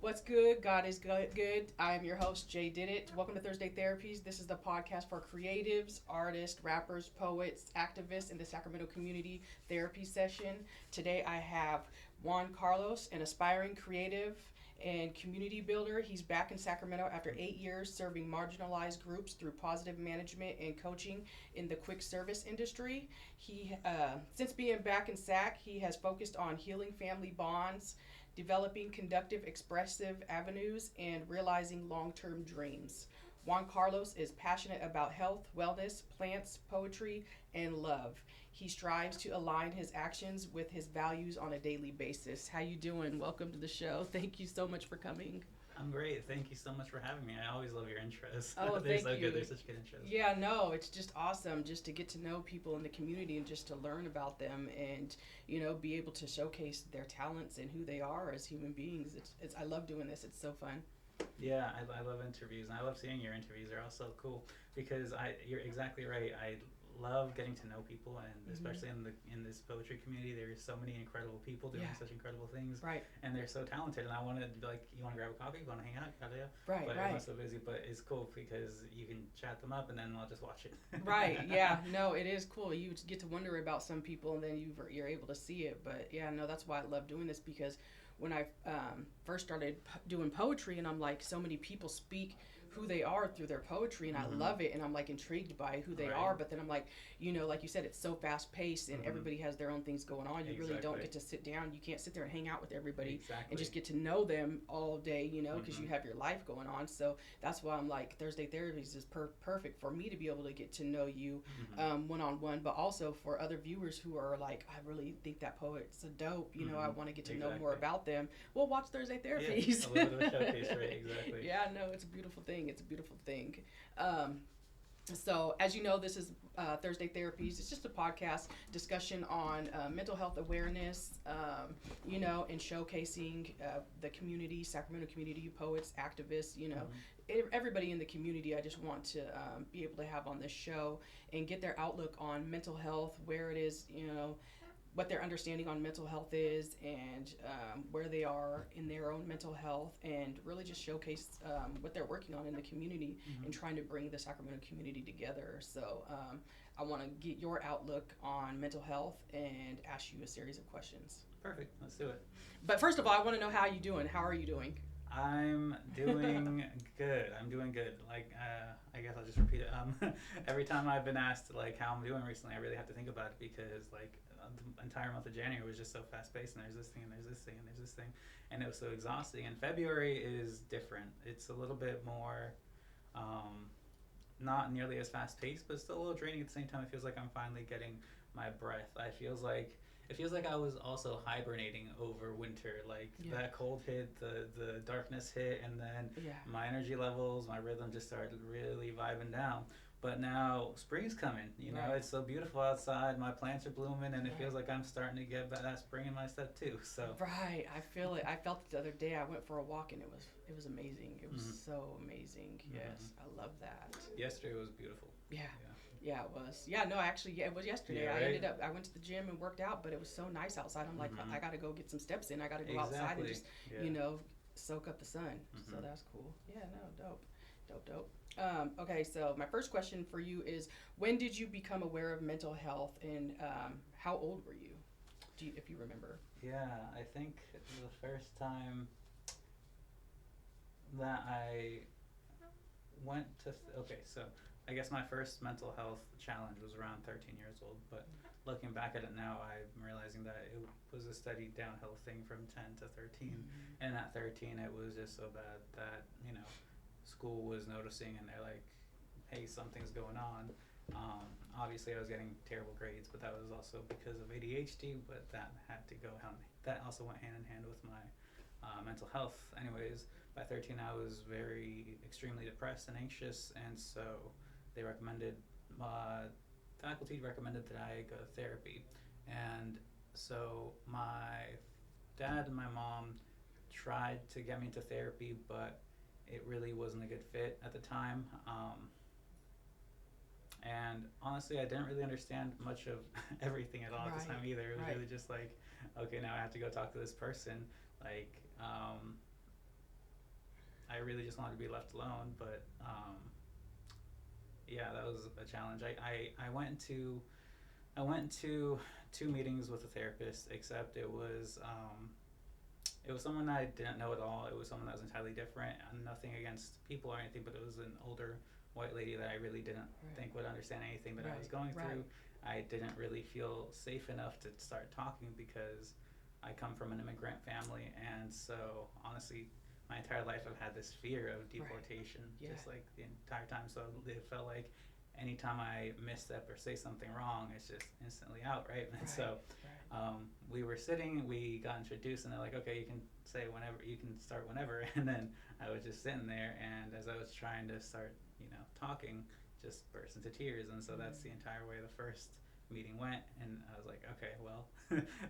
What's good? God is good. I am your host, J.DIDIT. Welcome to Thursday Therapies. This is the podcast for creatives, artists, rappers, poets, activists in the Sacramento community therapy session. Today I have Juan Carlos, an aspiring creative and community builder. He's back in Sacramento after 8 years serving marginalized groups through positive management and coaching in the quick service industry. Since being back in SAC, he has focused on healing family bonds, developing conductive, expressive avenues, and realizing long-term dreams. Juan Carlos is passionate about health, wellness, plants, poetry, and love. He strives to align his actions with his values on a daily basis. How you doing? Welcome to the show. Thank you so much for coming. I'm great. Thank you so much for having me. I always love your intros. Oh, They're thank so you. good. They're such good intros. Yeah, no, it's just awesome just to get to know people in the community and just to learn about them and, be able to showcase their talents and who they are as human beings. I love doing this. It's so fun. Yeah, I love interviews, and I love seeing your interviews. They're all so cool because you're exactly right. I love getting to know people, and especially in this poetry community, there's so many incredible people doing such incredible things, Right. and they're so talented. And I want to be like, you want to grab a coffee, you want to hang out, yada, Right, but right. everyone's so busy. But it's cool because you can chat them up, and then I'll just watch it. Right, yeah, no, it is cool. You get to wonder about some people and then you're able to see it. But yeah, no, that's why I love doing this, because when I first started doing poetry, and I'm like, so many people speak who they are through their poetry, and I love it, and I'm like intrigued by who they are. But then I'm like, like you said, it's so fast paced, and everybody has their own things going on. You really don't get to sit down. You can't sit there and hang out with everybody and just get to know them all day, because you have your life going on. So that's why I'm like, Thursday Therapies is perfect for me to be able to get to know you one-on-one, but also for other viewers who are like, I really think that poet's a dope, I want to get to know more about them. Well, watch Thursday Therapies. Yeah, a little bit of a showcase, right? Exactly. Yeah, no, it's a beautiful thing. It's a beautiful thing. So, as you know, this is Thursday Therapies. It's just a podcast discussion on mental health awareness, and showcasing the community, Sacramento community, poets, activists, everybody in the community. I just want to be able to have on this show and get their outlook on mental health, where it is, what their understanding on mental health is, and where they are in their own mental health, and really just showcase what they're working on in the community and trying to bring the Sacramento community together. So I want to get your outlook on mental health and ask you a series of questions. Perfect. Let's do it. But first of all, I want to know how you're doing. How are you doing? I'm doing good. I'm doing good. Like, I guess I'll just repeat it. Every time I've been asked like how I'm doing recently, I really have to think about it, because like the entire month of January was just so fast paced, and there's this thing, and there's this thing, and there's this thing, and it was so exhausting. And February is different. It's a little bit more, not nearly as fast paced, but still a little draining at the same time. It feels like I'm finally getting my breath. It feels like I was also hibernating over winter. Like that cold hit, the darkness hit, and then my energy levels, my rhythm just started really vibing down. But now spring's coming, It's so beautiful outside. My plants are blooming, and it feels like I'm starting to get that spring in my step too. So right, I feel it. I felt it the other day. I went for a walk, and it was amazing. It was so amazing. Yes, I love that. Yesterday was beautiful. Yeah, it was. Yeah, no, actually, it was yesterday. Yeah, right? I went to the gym and worked out, but it was so nice outside. I'm like, I got to go get some steps in. I got to go outside and just, soak up the sun. So that's cool. Yeah, no, dope. Okay, so my first question for you is, when did you become aware of mental health, and how old were you, if you remember? Yeah, I think the first time that I went to, so I guess my first mental health challenge was around 13 years old, but looking back at it now, I'm realizing that it was a steady downhill thing from 10 to 13, and at 13 it was just so bad that, school was noticing, and they're like, hey, something's going on. Obviously I was getting terrible grades, but that was also because of ADHD, but that also went hand in hand with my mental health. Anyways, by 13 I was extremely depressed and anxious, and so faculty recommended that I go to therapy. And so my dad and my mom tried to get me into therapy, but it really wasn't a good fit at the time. And honestly, I didn't really understand much of everything at all at the time either. It was really just like, okay, now I have to go talk to this person. Like, I really just wanted to be left alone. But yeah, that was a challenge. I went to 2 meetings with a therapist, except it was someone I didn't know at all. It was someone that was entirely different. Nothing against people or anything, but it was an older white lady that I really didn't think would understand anything that I was going through. I didn't really feel safe enough to start talking because I come from an immigrant family, and so honestly, my entire life I've had this fear of deportation, just like the entire time. So it felt like anytime I misstep or say something wrong, it's just instantly out, right? And so we were sitting, we got introduced, and they're like, okay, you can say whenever, you can start whenever. And then I was just sitting there, and as I was trying to start, talking, just burst into tears. And so that's the entire way the first meeting went. And I was like, okay, well,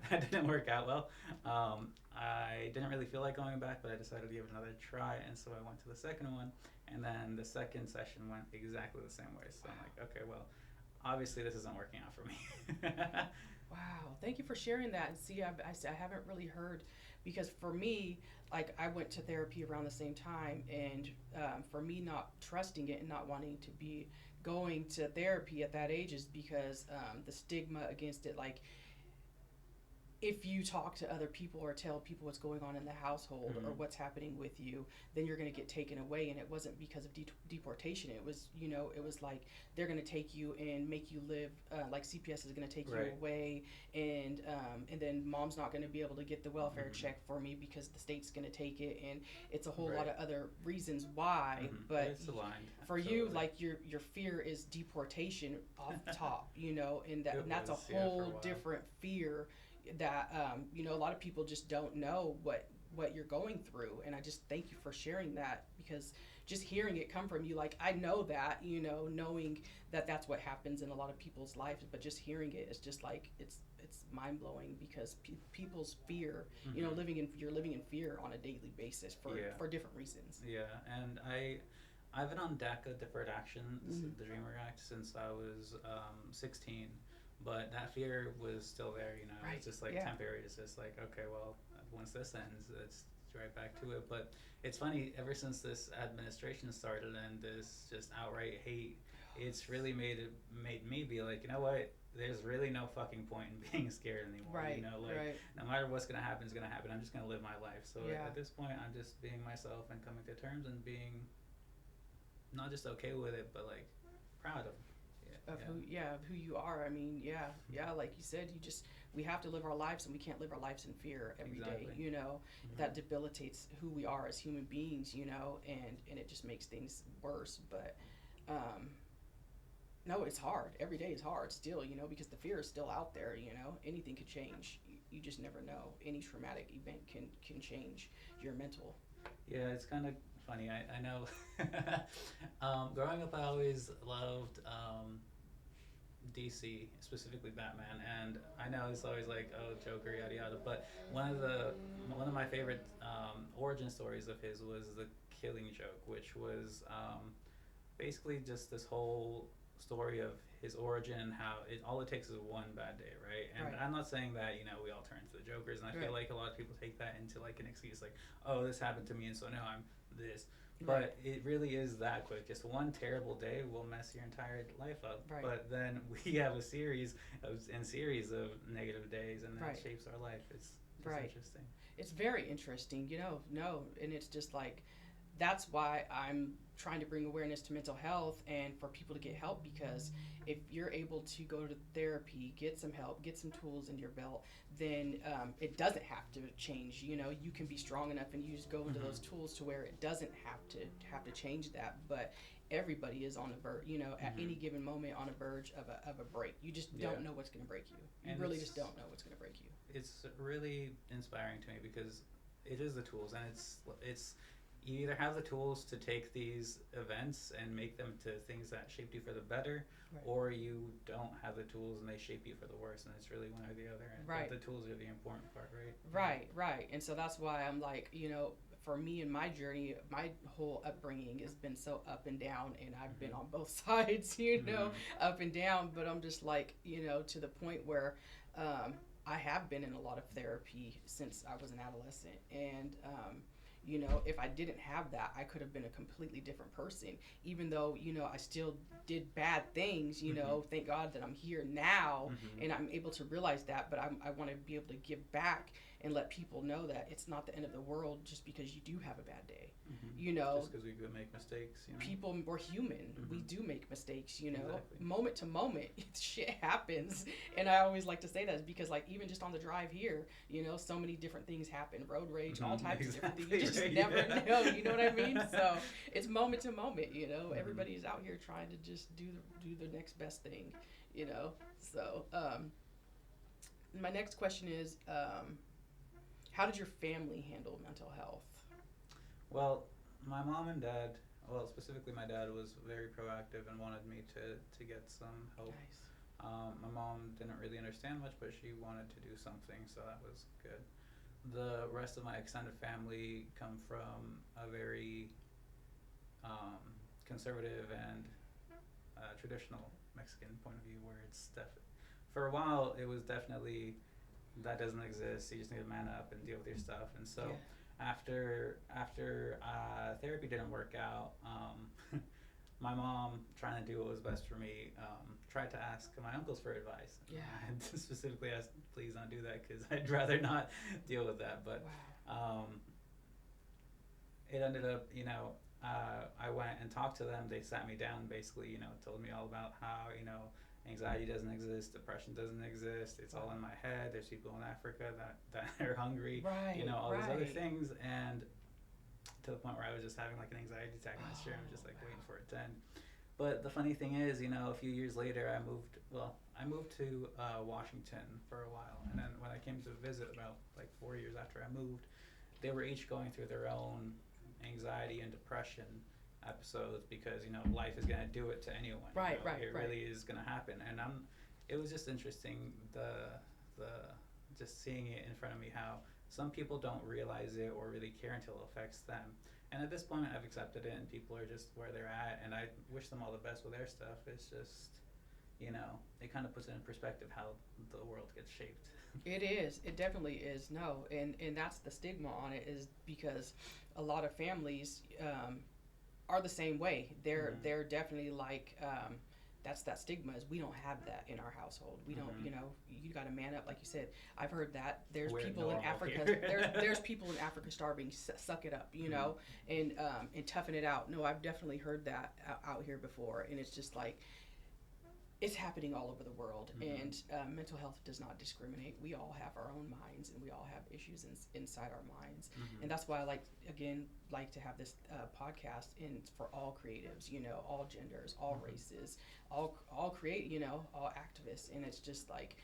that didn't work out well. I didn't really feel like going back, but I decided to give it another try. And so I went to the second one, and then the second session went exactly the same way. So I'm like, okay, well, obviously this isn't working out for me. Wow, thank you for sharing that. And see, I haven't really heard, because for me, like, I went to therapy around the same time, and for me not trusting it and not wanting to be going to therapy at that age is because the stigma against it, like, if you talk to other people or tell people what's going on in the household or what's happening with you, then you're going to get taken away. And it wasn't because of deportation. It was, it was like they're going to take you and make you live, like CPS is going to take you away, and then mom's not going to be able to get the welfare check for me because the state's going to take it, and it's a whole lot of other reasons why. But it's aligned. For you, like, your fear is deportation off top, and that's a whole different fear that a lot of people just don't know what you're going through. And I just thank you for sharing that, because just hearing it come from you, like, I know that, knowing that that's what happens in a lot of people's lives, but just hearing it is just like, it's mind-blowing, because people's fear, you're living in fear on a daily basis for different reasons. And I've been on DACA, deferred action, the Dreamer Act, since I was 16. But that fear was still there, It's just like temporary. It's just like, okay, well, once this ends, it's right back to it. But it's funny, ever since this administration started and this just outright hate, it's really made me be like, you know what? There's really no fucking point in being scared anymore. No matter what's gonna happen is gonna happen. I'm just gonna live my life. So at this point, I'm just being myself and coming to terms and being not just okay with it, but like proud of who you are. I mean, like you said, we have to live our lives, and we can't live our lives in fear every day. That debilitates who we are as human beings, and it just makes things worse. But no, it's hard. Every day is hard still, because the fear is still out there. Anything could change. You just never know. Any traumatic event can change your mental. Yeah, it's kind of funny. I know growing up I always loved DC, specifically Batman, and I know it's always like, oh, Joker, yada yada, but one of my favorite origin stories of his was the Killing Joke, which was basically just this whole story of his origin and how all it takes is one bad day, right? And I'm not saying that we all turn into the Jokers, and I feel like a lot of people take that into like an excuse, like, oh, this happened to me, and so now I'm this. But it really is that quick. Just one terrible day will mess your entire life up. But then we have a series of negative days, and that shapes our life. It's interesting. It's very interesting, and it's just like, that's why I'm trying to bring awareness to mental health and for people to get help, because if you're able to go to therapy, get some help, get some tools in your belt, then it doesn't have to change. You can be strong enough and you just go into those tools to where it doesn't have to change that. But everybody is on the verge, at any given moment on a verge of a break. You just don't know what's going to break you. You really just don't know what's going to break you. It's really inspiring to me, because it is the tools, and it's you either have the tools to take these events and make them to things that shaped you for the better, or you don't have the tools and they shape you for the worse, and it's really one or the other. And but the tools are the important part, right? Right. And so that's why I'm like, for me in my journey, my whole upbringing has been so up and down, and I've been on both sides, up and down. But I'm just like, to the point where I have been in a lot of therapy since I was an adolescent, and You know, if I didn't have that, I could have been a completely different person. Even though, you know, I still did bad things, you know, thank God that I'm here now and I'm able to realize that. But I want to be able to give back and let people know that it's not the end of the world just because you do have a bad day. You know, just because we could make mistakes, you know? People, we're human. We do make mistakes, you know, moment to moment. Shit happens. And I always like to say that is because, like, even just on the drive here, you know, so many different things happen, road rage, all types of different things. You just never know, you know what I mean? So it's moment to moment, you know. Everybody's out here trying to just do the next best thing, you know. So my next question is, how did your family handle mental health? Well, my mom and dad, well, specifically my dad, was very proactive and wanted me to get some help. Nice. My mom didn't really understand much, but she wanted to do something, so that was good. The rest of my extended family come from a very conservative and traditional Mexican point of view, where it's for a while it was definitely that doesn't exist. You just need to man up and deal with your stuff. And so after therapy didn't work out, my mom, trying to do what was best for me, tried to ask my uncles for advice. Yeah. I had to specifically ask, please don't do that, because I'd rather not deal with that. But it ended up, you know, I went and talked to them. They sat me down, basically, you know, told me all about how, you know, anxiety doesn't exist, depression doesn't exist, it's all in my head. There's people in Africa that are hungry, you know, all these other things. And to the point where I was just having like an anxiety attack in this chair. I'm just like waiting for it to end. But the funny thing is, you know, a few years later I moved to Washington for a while. And then when I came to visit about like 4 years after I moved, they were each going through their own anxiety and depression episodes, because, you know, life is going to do it to anyone. It really is going to happen. And it was just interesting, the just seeing it in front of me, how some people don't realize it or really care until it affects them. And at this point I've accepted it, and people are just where they're at, and I wish them all the best with their stuff. It's just, you know, it kind of puts it in perspective how the world gets shaped. It is. It definitely is. No, and that's the stigma on it, is because a lot of families are the same way. They're definitely like, that's that stigma, is we don't have that in our household. We don't, you know, you got to man up, like you said. I've heard that there's people in Africa, there's people in Africa starving, suck it up, you know, and toughen it out. No, I've definitely heard that out here before, and it's just like, it's happening all over the world. And mental health does not discriminate. We all have our own minds, and we all have issues inside our minds. And that's why I like to have this podcast for all creatives, you know, all genders, all races, all create, you know, all activists. And it's just like,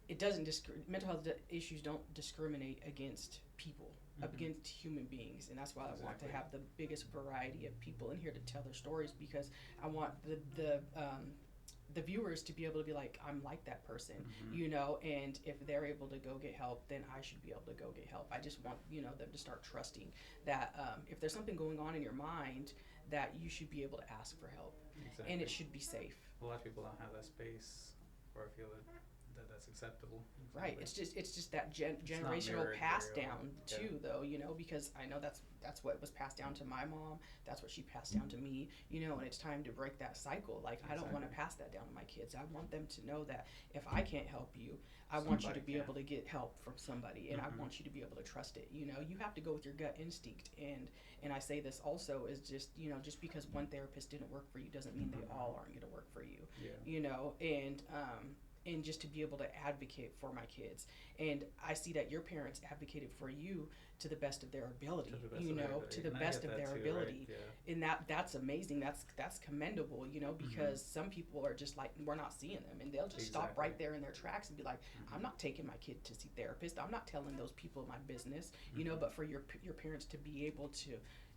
it doesn't mental health issues don't discriminate against people, against human beings. And that's why I want to have the biggest variety of people in here to tell their stories, because I want the viewers to be able to be like, I'm like that person, you know, and if they're able to go get help, then I should be able to go get help. I just want, you know, them to start trusting that if there's something going on in your mind, that you should be able to ask for help. And it should be safe. A lot of people don't have that space, or feel that that's acceptable. Right. It's just that generational pass down too, though, you know, because I know that's what was passed down to my mom. That's what she passed down to me, you know, and it's time to break that cycle. Like, I don't want to pass that down to my kids. I want them to know that if I can't help you, I want you to be able to get help from somebody, and I want you to be able to trust it. You know, you have to go with your gut instinct. And I say this also is just, you know, just because one therapist didn't work for you doesn't mean they all aren't going to work for you. You know, and just to be able to advocate for my kids. And I see that your parents advocated for you to the best of their ability, to the best of their ability. And that's amazing. That's commendable, you know, because some people are just like, we're not seeing them, and they'll just stop right there in their tracks and be like, I'm not taking my kid to see therapist. I'm not telling those people my business, you know, but for your parents to be able to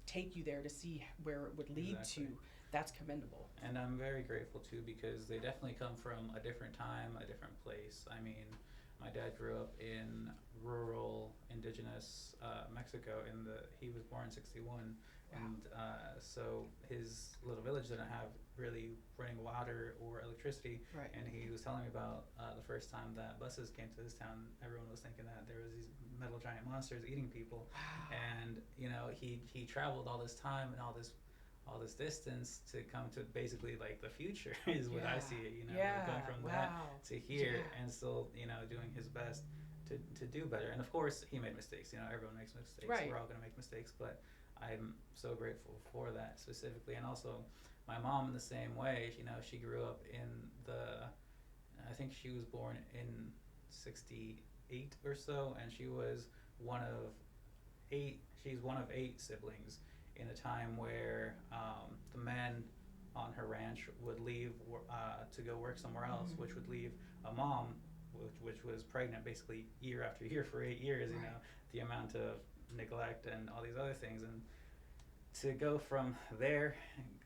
take you there to see where it would lead to, that's commendable. And I'm very grateful too, because they definitely come from a different time, a different place. I mean, my dad grew up in rural indigenous Mexico. He was born in 61, Wow. and so his little village didn't have really running water or electricity. Right. And he was telling me about the first time that buses came to his town. Everyone was thinking that there was these metal giant monsters eating people. Wow. And he traveled all this time and all this distance to come to basically like the future is what I see it, Yeah. going from Wow. that to here, Yeah. and still doing his best to do better. And of course he made mistakes. Everyone makes mistakes. Right. We're all gonna make mistakes, but I'm so grateful for that specifically. And also my mom in the same way. She grew up in I think she was born in 68 or so, and she was one of she's one of 8 siblings in a time where the men on her ranch would leave to go work somewhere else, which would leave a mom which was pregnant basically year after year for 8 years. Right. The amount of neglect and all these other things, and to go from there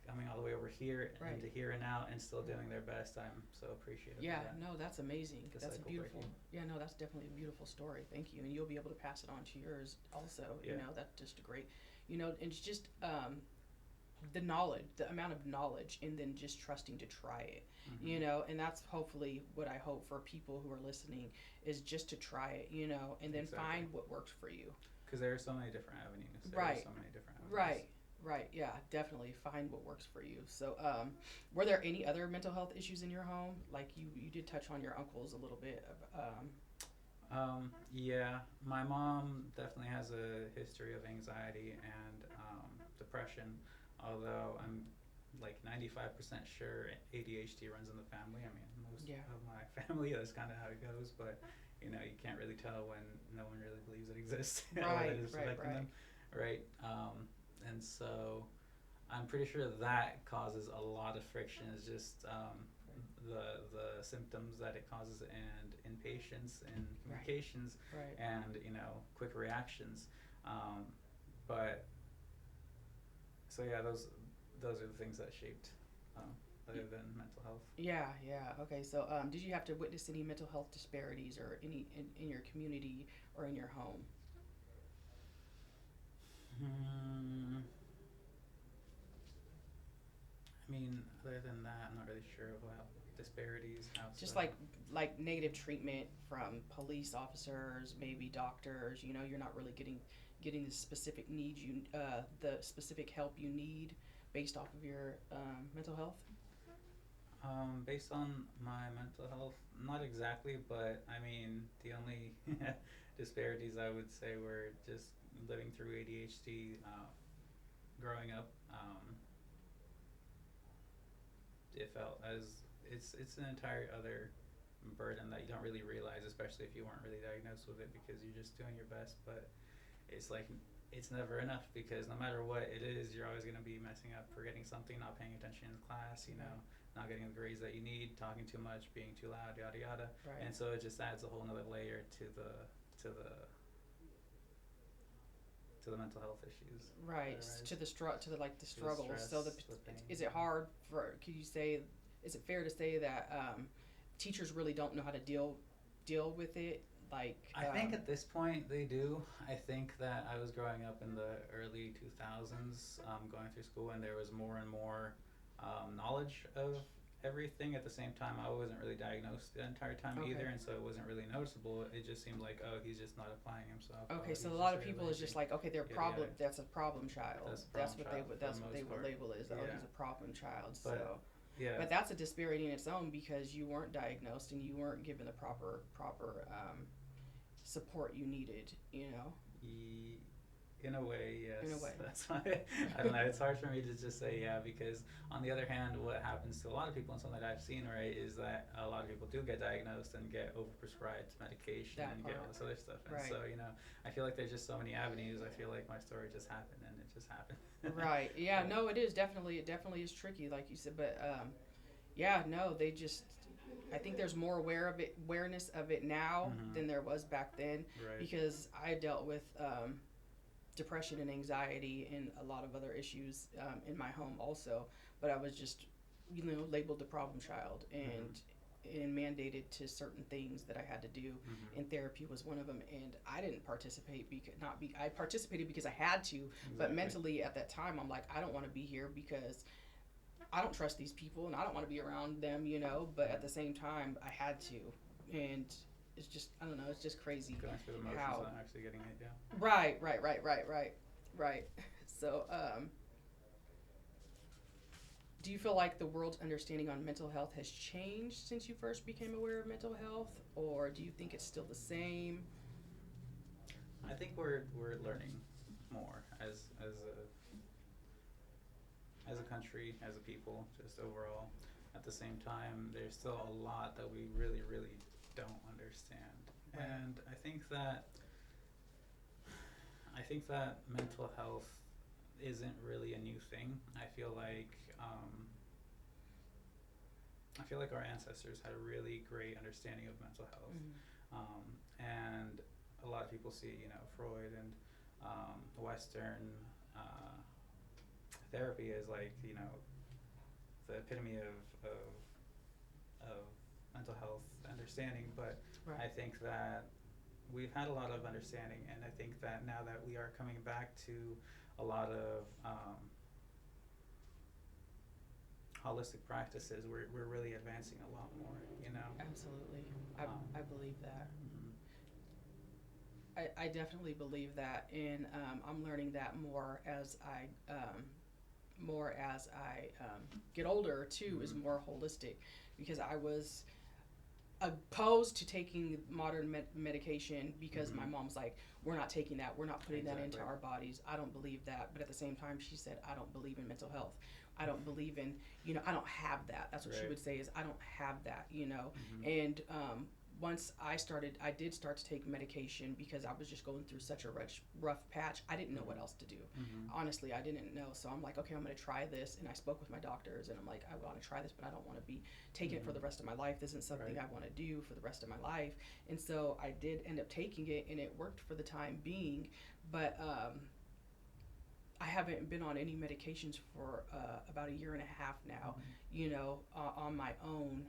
coming all the way over here Right. and to here and now and still doing their best, I'm so appreciative of that. No, that's amazing. The That's a cycle beautiful. breaking. Yeah, no, that's definitely a beautiful story. Thank you, and you'll be able to pass it on to yours also. Yeah. That's just a great. And it's just the knowledge, the amount of knowledge, and then just trusting to try it. Mhm. And that's hopefully what I hope for people who are listening is just to try it. And then Exactly. find what works for you. Because there are so many different avenues. Right. There are so many different avenues. Right. Yeah, definitely find what works for you. So, were there any other mental health issues in your home? Like you did touch on your uncles a little bit. Yeah, my mom definitely has a history of anxiety and depression, although I'm like 95% sure ADHD runs in the family. I mean, most Yeah. of my family, that's kind of how it goes, but you can't really tell when no one really believes it exists or that it's affecting them, right? And so I'm pretty sure that causes a lot of friction, is just the symptoms that it causes, and impatience and communications, Right. and quick reactions. But so yeah, those are the things that shaped other than mental health. Yeah. Okay. So, did you have to witness any mental health disparities or any in your community or in your home? I mean, other than that, I'm not really sure about disparities outside. Just like negative treatment from police officers, maybe doctors. You're not really getting the specific needs the specific help you need based off of your mental health. Based on my mental health, not exactly, but I mean, the only disparities I would say were just living through ADHD, growing up. It felt as it's an entire other burden that you don't really realize, especially if you weren't really diagnosed with it, because you're just doing your best. But it's like it's never enough, because no matter what it is, you're always going to be messing up, forgetting something, not paying attention in class, not getting the grades that you need, talking too much, being too loud, yada yada. Right. And so it just adds a whole nother layer to the mental health issues. Right. Otherwise, To the struggles. stress, So the pain. is it hard for? Could you say? Is it fair to say that teachers really don't know how to deal with it? Like I think at this point they do. I think that I was growing up in the early 2000s, going through school, and there was more and more knowledge of everything. At the same time, I wasn't really diagnosed the entire time either, and so it wasn't really noticeable. It just seemed like, oh, he's just not applying himself. Okay, so he's a lot just of very people is lazy. just like, okay, they're Yeah, problem. yeah. That's a problem child. That's what child for they the most would part. label it as. Oh, Yeah. he's a problem child. But, so, yeah. but that's a disparity in its own, because you weren't diagnosed and you weren't given the proper support you needed. In a way, yes. In a way. That's why I don't know. It's hard for me to just say yeah, because on the other hand, what happens to a lot of people, and something that I've seen, right, is that a lot of people do get diagnosed and get overprescribed medication and get all this other stuff. And so I feel like there's just so many avenues. I feel like my story just happened, and it just happened. Right. Yeah. No, it is definitely. It definitely is tricky, like you said. But they just. I think there's more awareness of it now than there was back then, Right. because I dealt with depression and anxiety and a lot of other issues in my home also, but I was just labeled the problem child, and and mandated to certain things that I had to do, Mm-hmm. and therapy was one of them. And I didn't participate because I participated because I had to, but mentally at that time I'm like, I don't want to be here because I don't trust these people and I don't want to be around them, But at the same time, I had to, and it's just, I don't know, it's just crazy. Going through the motions how and actually getting it, yeah. right. So, do you feel like the world's understanding on mental health has changed since you first became aware of mental health, or do you think it's still the same? I think we're learning more as a country, as a people, just overall. At the same time, there's still a lot that we really, really don't understand. Right. And I think that mental health isn't really a new thing. I feel like our ancestors had a really great understanding of mental health. And a lot of people see, Freud and Western therapy as like, the epitome of mental health understanding. But Right. I think that we've had a lot of understanding, and I think that now that we are coming back to a lot of holistic practices, we're really advancing a lot more, Absolutely. I Um, believe that. mhm. I definitely believe that, and I'm learning that more as I get older too. Is Mhm. more holistic, because I was opposed to taking modern medication because my Mhm. mom's like, we're not taking that, we're not putting that into Exactly. our bodies. I don't believe that, but at the same time she said, I don't believe in mental health. I don't believe in, I don't have that. That's what she Right. would say, is I don't have that. Mhm. And once I did start to take medication because I was just going through such a rough patch. I didn't know what else to do. Mhm. Honestly, I didn't know. So I'm like, okay, I'm going to try this. And I spoke with my doctors, and I'm like, I want to try this, but I don't want to be taking it for the rest of my life. This isn't something Right. I want to do for the rest of my life. And so I did end up taking it, and it worked for the time being. But I haven't been on any medications for about a year and a half now, on my own.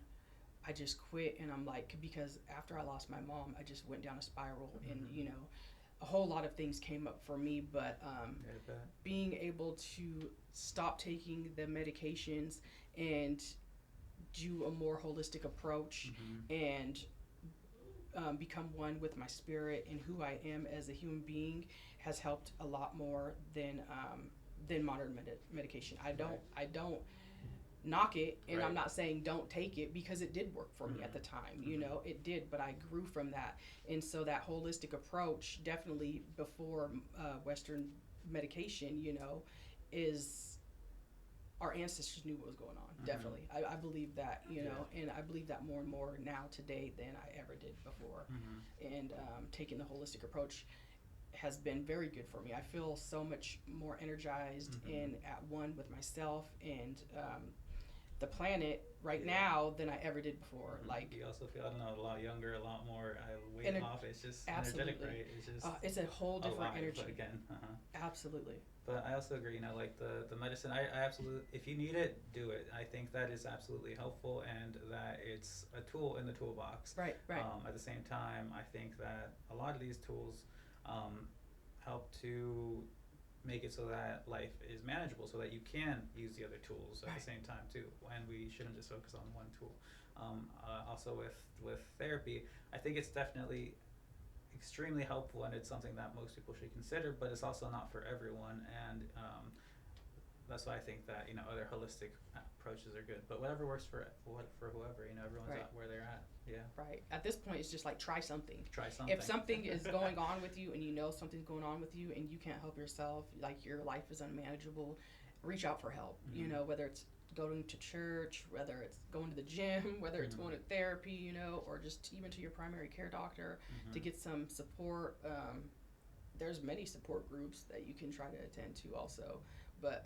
I just quit, and I'm like, because after I lost my mom, I just went down a spiral, and a whole lot of things came up for me. But Yeah, I bet. being able to stop taking the medications and do a more holistic approach, Mhm. and become one with my spirit and who I am as a human being has helped a lot more than modern medication. Right. I don't knock it, and Right. I'm not saying don't take it, because it did work for me at the Mhm. time. Mhm. It did, but I grew from that. And so that holistic approach, definitely before Western medication, is our ancestors knew what was going on. Mhm. Definitely, I believe that, Yeah. and I believe that more and more now today than I ever did before. Mhm. And taking the holistic approach has been very good for me. I feel so much more energized Mhm. and at one with myself and the planet right Yeah. now than I ever did before. Mhm. Like, You also feel, I don't know, a lot younger, a lot more weight ener- off. It's just energetic, absolutely, right? It's just it's a whole different alive energy. again. Absolutely. But I also agree, like the medicine, I absolutely, if you need it, do it. I think that is absolutely helpful, and that it's a tool in the toolbox. Right. At the same time, I think that a lot of these tools um, help to make it so that life is manageable, so that you can use the other tools at the same time too. And we shouldn't just focus on one tool. Also with therapy, I think it's definitely extremely helpful, and it's something that most people should consider, but it's also not for everyone. And that's why I think that other holistic approaches are good, but whatever works for whoever, everyone's Right. at where they're at. Yeah. Right. At this point, it's just like, try something. Try something. If something is going on with you, and something's going on with you, and you can't help yourself, like your life is unmanageable, reach out for help. Mhm. Whether it's going to church, whether it's going to the gym, whether it's going to therapy, or just even to your primary care doctor to get some support. There's many support groups that you can try to attend to also, but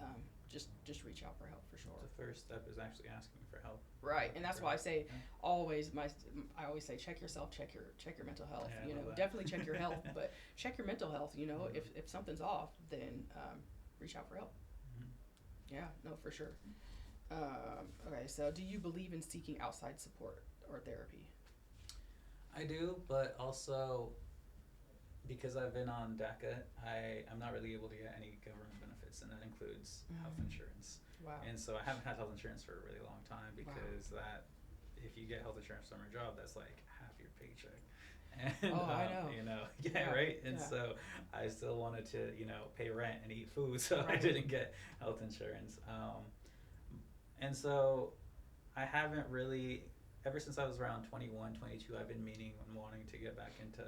just reach out for help for sure. The first step is actually asking for help. Right, and that's why I say Yeah. I always say, check yourself, check your mental health. Yeah, I love that. Definitely check your health, but check your mental health. Mhm. If something's off, then reach out for help. Mhm. Yeah, no, for sure. Okay, so do you believe in seeking outside support? or therapy? I do, but also because I've been on DACA, I'm not really able to get any government benefits, and that includes health insurance. Wow. And so I haven't had health insurance for a really long time because that, if you get health insurance from your job, that's like half your paycheck. And, I know. you know, yeah, right. And so I still wanted to, you know, pay rent and eat food, so I didn't get health insurance. And so I haven't really, ever since I was around 21, 22, I've been meaning and wanting to get back into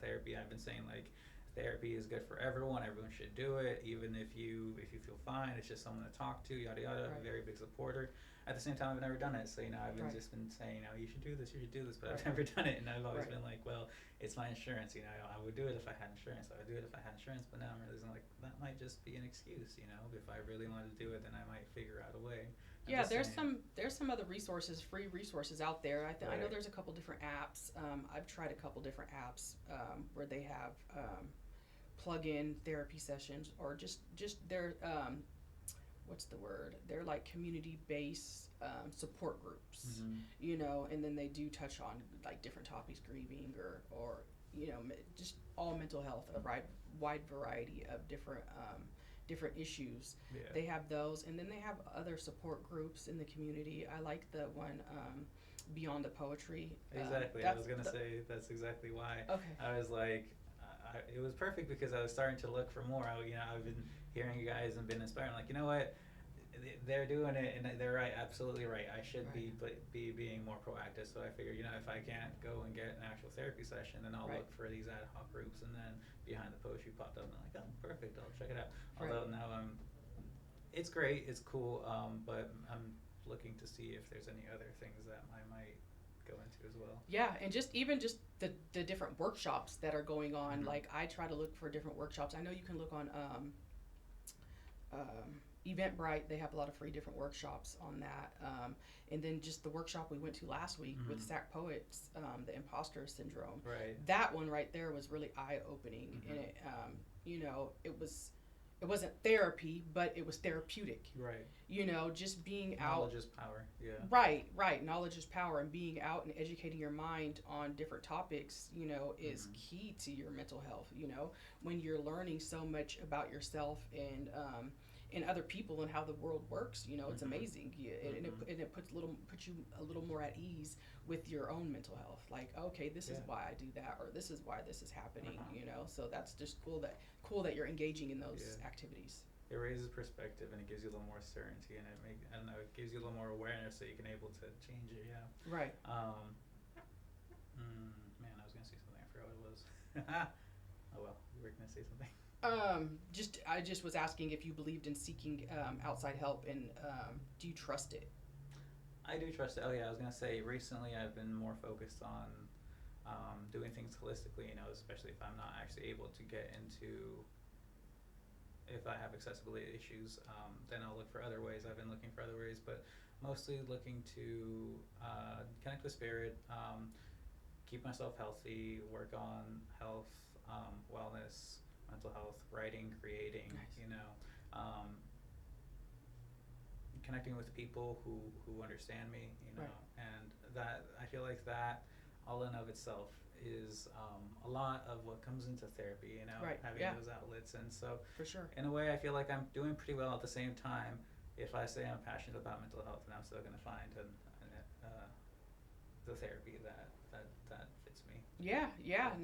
therapy. I've been saying like therapy is good for everyone. Everyone should do it, even if you feel fine. It's just someone to talk to. Yada yada. I'm a very big supporter. At the same time, I've never done it, so you know, I've been just been saying, you know, you should do this, but I've never done it, and I've always been like, well, it's my insurance. You know, I would do it if I had insurance. I would do it if I had insurance, but now I'm realizing like that might just be an excuse. You know, if I really wanted to do it, then I might figure out a way. Yeah, there's some other resources, free resources out there. I know there's a couple different apps. I've tried a couple different apps where they have plug-in therapy sessions, or just their what's the word? They're like community-based support groups, you know, and then they do touch on like different topics, grieving or you know, just all mental health, a wide variety of different issues. They have those, and then they have other support groups in the community. I like the one Beyond the Poetry. Exactly. I was gonna say that's exactly why. Okay. I was like, it was perfect because I was starting to look for more. You know, I've been hearing you guys and been inspired. I'm like, you know what? They're doing it, and they're right, absolutely right. I should be being more proactive. So I figured, you know, if I can't go and get an actual therapy session, then I'll look for these ad hoc groups. And then Behind the Poetry popped up, and I'm like, oh, perfect, I'll check it out. Although now it's great, it's cool, but I'm looking to see if there's any other things that I might go into as well. Yeah, and even the different workshops that are going on. Like I try to look for different workshops. I know you can look on Eventbrite. They have a lot of free different workshops on that. And then just the workshop we went to last week with Sac Poets, the imposter syndrome. Right. That one right there was really eye-opening, and it, you know, it wasn't therapy, but it was therapeutic. Right. You know, just being out. Knowledge is power. Yeah. Right. Knowledge is power, and being out and educating your mind on different topics, you know, is key to your mental health. You know, when you're learning so much about yourself and other people and how the world works, you know, it's amazing. And it puts you a little more at ease with your own mental health. Like, okay, this is why I do that, or this is why this is happening. You know, so that's just cool that you're engaging in those activities. It raises perspective, and it gives you a little more certainty, and it gives you a little more awareness so you can able to change it. Yeah. Right. Man, I was gonna say something. I forgot what it was. Oh well, you were gonna say something. I just was asking if you believed in seeking outside help, and do you trust it? I do trust it. Oh yeah, I was gonna say recently I've been more focused on doing things holistically. You know, especially if I'm not actually able to get into. If I have accessibility issues, then I'll look for other ways. I've been looking for other ways, but mostly looking to connect with spirit, keep myself healthy, work on health, wellness, mental health, writing, creating, you know, connecting with people who understand me, you know, and that I feel like that all in of itself is a lot of what comes into therapy, you know, having those outlets. And so for sure, in a way I feel like I'm doing pretty well. At the same time, if I say I'm passionate about mental health, then I'm still going to find the therapy that fits me.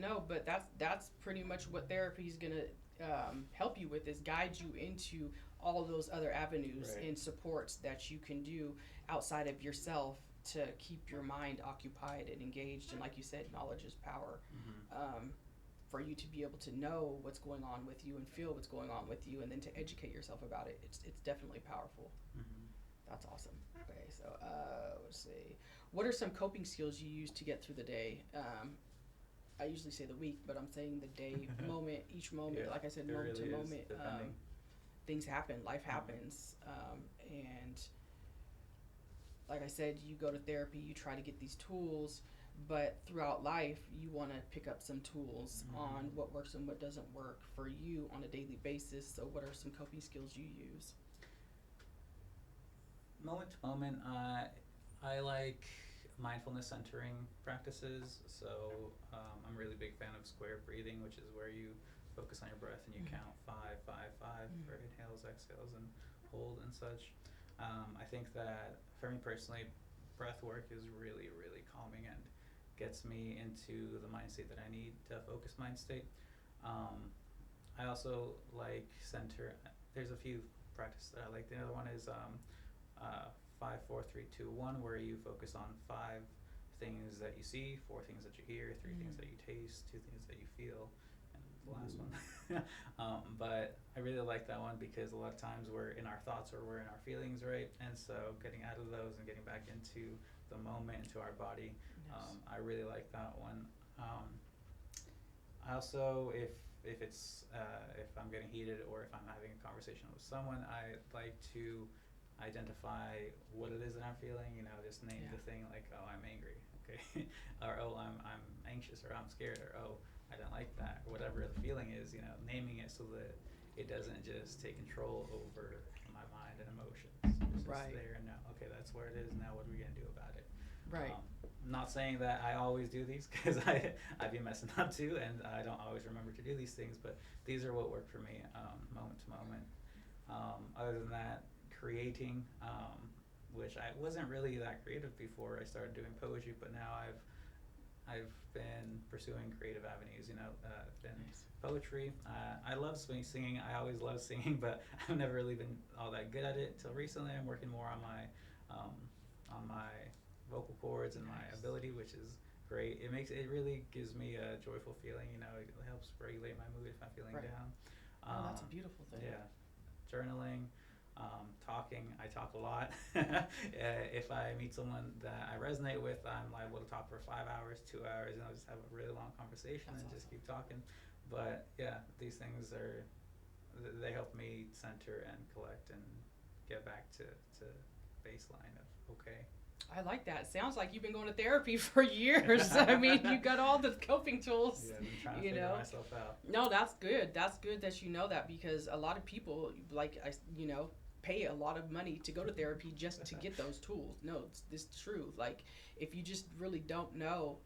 No, but that's pretty much what therapy is going to help you with, is guide you into all those other avenues and supports that you can do outside of yourself to keep your mind occupied and engaged. And like you said, knowledge is power. For you to be able to know what's going on with you and feel what's going on with you, and then to educate yourself about it, it's definitely powerful. That's awesome. Okay, so let's see. What are some coping skills you use to get through the day? I usually say the week, but I'm saying the day, each moment. Like I said, moment to moment. Things happen, life happens, and like I said, you go to therapy, you try to get these tools, but throughout life, you want to pick up some tools on what works and what doesn't work for you on a daily basis. So what are some coping skills you use? Moment to moment, I like mindfulness centering practices. So I'm a really big fan of square breathing, which is where you focus on your breath and you count 5, 5, 5 for inhales, exhales, and hold and such. I think that for me personally, breath work is really, really calming and gets me into the mind state that I need, to focus mind state. I also like there's a few practices that I like. The other one is 5, 4, 3, 2, 1, where you focus on 5 things that you see, 4 things that you hear, 3 things that you taste, 2 things that you feel, and the last one. But I really like that one because a lot of times we're in our thoughts or we're in our feelings, right? And so getting out of those and getting back into the moment, into our body, I really like that one. I also, if I'm getting heated or if I'm having a conversation with someone, I like to identify what it is that I'm feeling, just name the thing, like, oh, I'm angry, okay, or oh, I'm anxious, or I'm scared, or oh, I don't like that, or whatever the feeling is, naming it so that it doesn't just take control over my mind and emotions. It's just there and now, okay, that's where it is, now what are we going to do about it? Right. I'm not saying that I always do these, because I'd be messing up too, and I don't always remember to do these things, but these are what work for me, moment to moment. Other than that, creating, which I wasn't really that creative before I started doing poetry, but now I've been pursuing creative avenues. Been poetry. I love singing. I always loved singing, but I've never really been all that good at it until recently. I'm working more on my vocal cords and my ability, which is great. It really gives me a joyful feeling. It helps regulate my mood if I'm feeling down. That's a beautiful thing. Yeah, journaling. Talking, I talk a lot. If I meet someone that I resonate with, I'm liable to talk for 5 hours, 2 hours, and I'll just have a really long conversation. That's and awesome. Just keep talking. But yeah, these things they help me center and collect and get back to baseline of okay. I like that. Sounds like you've been going to therapy for years. I mean, you got all the coping tools. Yeah, I've been trying to figure myself out. No, that's good. That's good that you know that, because a lot of people, pay a lot of money to go to therapy just to get those tools. No, it's true. Like, if you just really don't know,